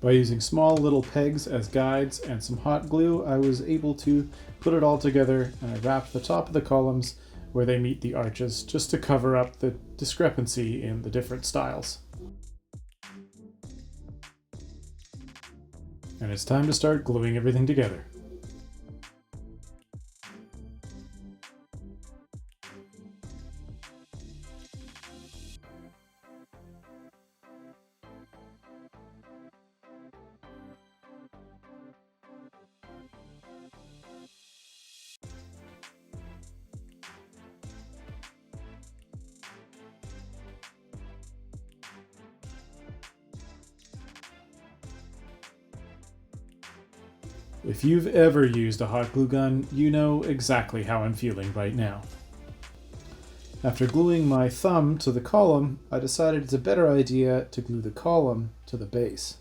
By using small little pegs as guides and some hot glue, I was able to put it all together, and I wrapped the top of the columns where they meet the arches just to cover up the discrepancy in the different styles. And it's time to start gluing everything together. If you've ever used a hot glue gun, you know exactly how I'm feeling right now. After gluing my thumb to the column, I decided it's a better idea to glue the column to the base.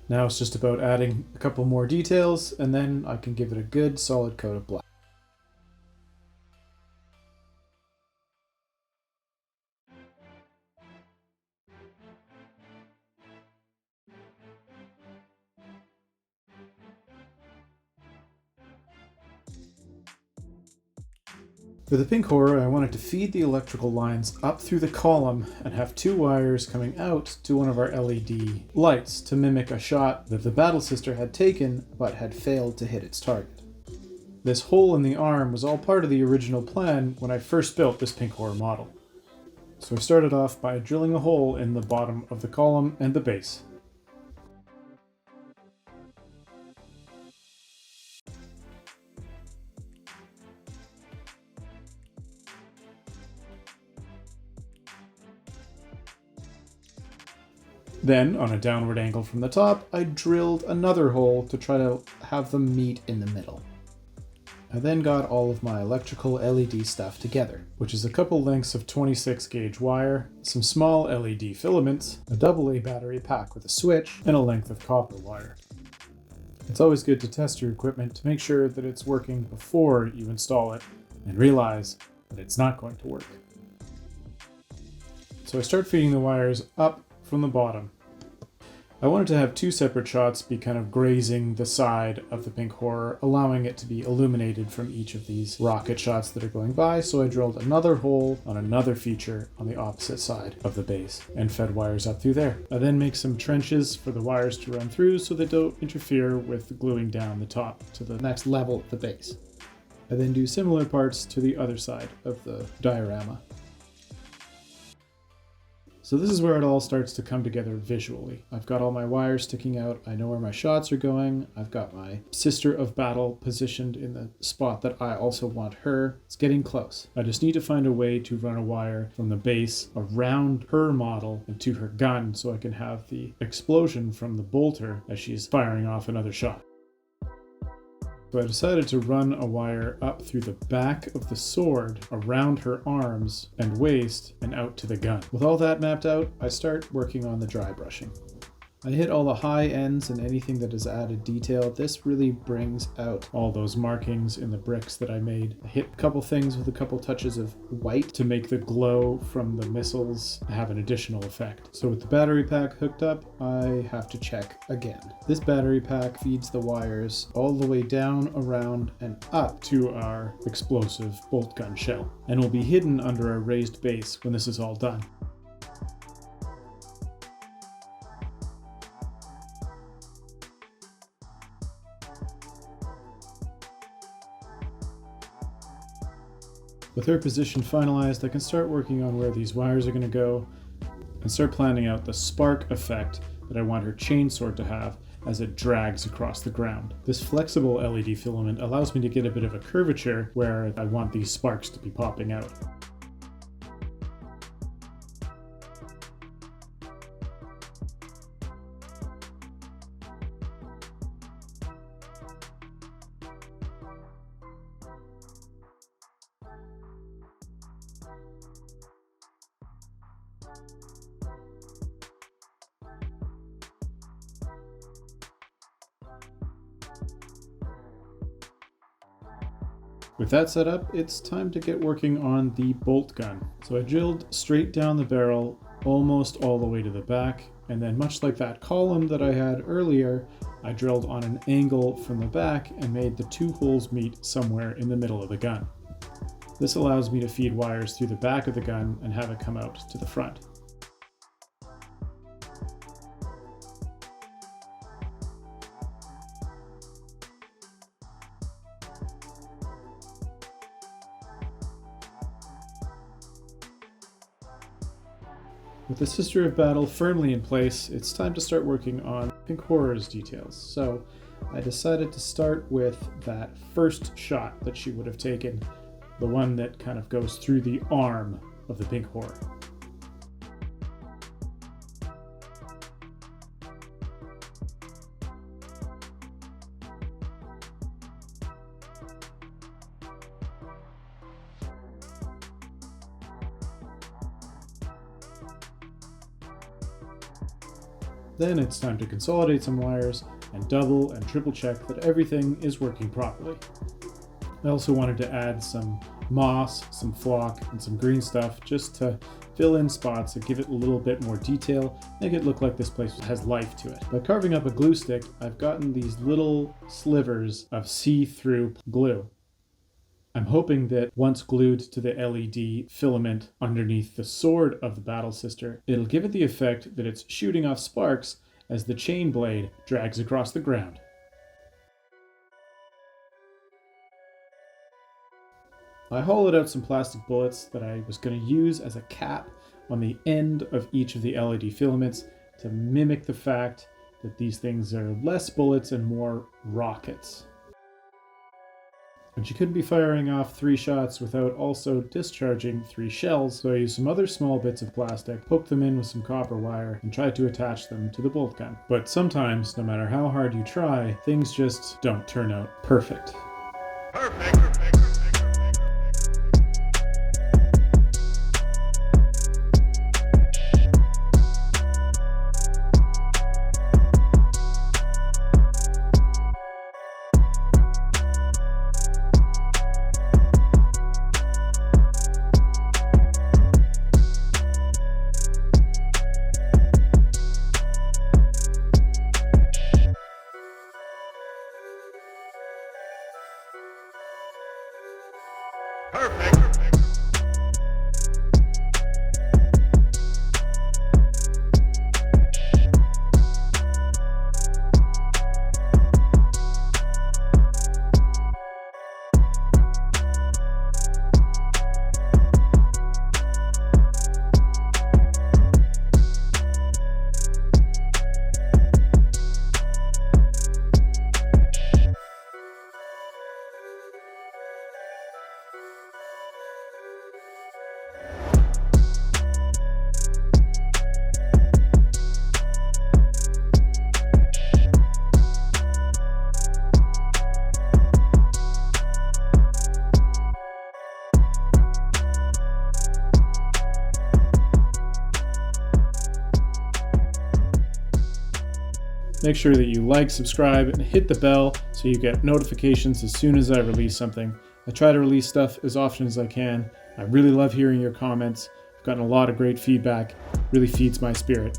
Now it's just about adding a couple more details, and then I can give it a good solid coat of black. For the pink horror, I wanted to feed the electrical lines up through the column and have two wires coming out to one of our LED lights to mimic a shot that the Battle Sister had taken but had failed to hit its target. This hole in the arm was all part of the original plan when I first built this pink horror model. So I started off by drilling a hole in the bottom of the column and the base. Then, on a downward angle from the top, I drilled another hole to try to have them meet in the middle. I then got all of my electrical LED stuff together, which is a couple lengths of 26 gauge wire, some small LED filaments, a AA battery pack with a switch, and a length of copper wire. It's always good to test your equipment to make sure that it's working before you install it and realize that it's not going to work. So I start feeding the wires up from the bottom. I wanted to have two separate shots be kind of grazing the side of the pink horror, allowing it to be illuminated from each of these rocket shots that are going by, so I drilled another hole on another feature on the opposite side of the base and fed wires up through there. I then make some trenches for the wires to run through so they don't interfere with gluing down the top to the next level of the base. I then do similar parts to the other side of the diorama. So this is where it all starts to come together visually. I've got all my wires sticking out, I know where my shots are going, I've got my Sister of Battle positioned in the spot that I also want her. It's getting close. I just need to find a way to run a wire from the base around her model and to her gun so I can have the explosion from the bolter as she's firing off another shot. So I decided to run a wire up through the back of the sword, around her arms and waist, and out to the gun. With all that mapped out, I start working on the dry brushing. I hit all the high ends and anything that is added detail. This really brings out all those markings in the bricks that I made. I hit a couple things with a couple touches of white to make the glow from the missiles have an additional effect. So with the battery pack hooked up, I have to check again. This battery pack feeds the wires all the way down, around, and up to our explosive bolt gun shell, and will be hidden under a raised base when this is all done. With her position finalized, I can start working on where these wires are going to go and start planning out the spark effect that I want her chainsword to have as it drags across the ground. This flexible LED filament allows me to get a bit of a curvature where I want these sparks to be popping out. With that set up, it's time to get working on the bolt gun. So I drilled straight down the barrel almost all the way to the back, and then much like that column that I had earlier, I drilled on an angle from the back and made the two holes meet somewhere in the middle of the gun. This allows me to feed wires through the back of the gun and have it come out to the front. With the Sister of Battle firmly in place, it's time to start working on Pink Horror's details. So I decided to start with that first shot that she would have taken, the one that kind of goes through the arm of the Pink Horror. Then it's time to consolidate some wires and double and triple check that everything is working properly. I also wanted to add some moss, some flock, and some green stuff just to fill in spots and give it a little bit more detail, make it look like this place has life to it. By carving up a glue stick, I've gotten these little slivers of see-through glue. I'm hoping that once glued to the LED filament underneath the sword of the Battle Sister, it'll give it the effect that it's shooting off sparks as the chain blade drags across the ground. I hollowed out some plastic bullets that I was going to use as a cap on the end of each of the LED filaments to mimic the fact that these things are less bullets and more rockets. And she couldn't be firing off 3 shots without also discharging 3 shells, so I used some other small bits of plastic, poked them in with some copper wire, and tried to attach them to the bolt gun. But sometimes, no matter how hard you try, things just don't turn out perfect. Perfect. Make sure that you like, subscribe, and hit the bell so you get notifications as soon as I release something. I try to release stuff as often as I can. I really love hearing your comments. I've gotten a lot of great feedback. It really feeds my spirit.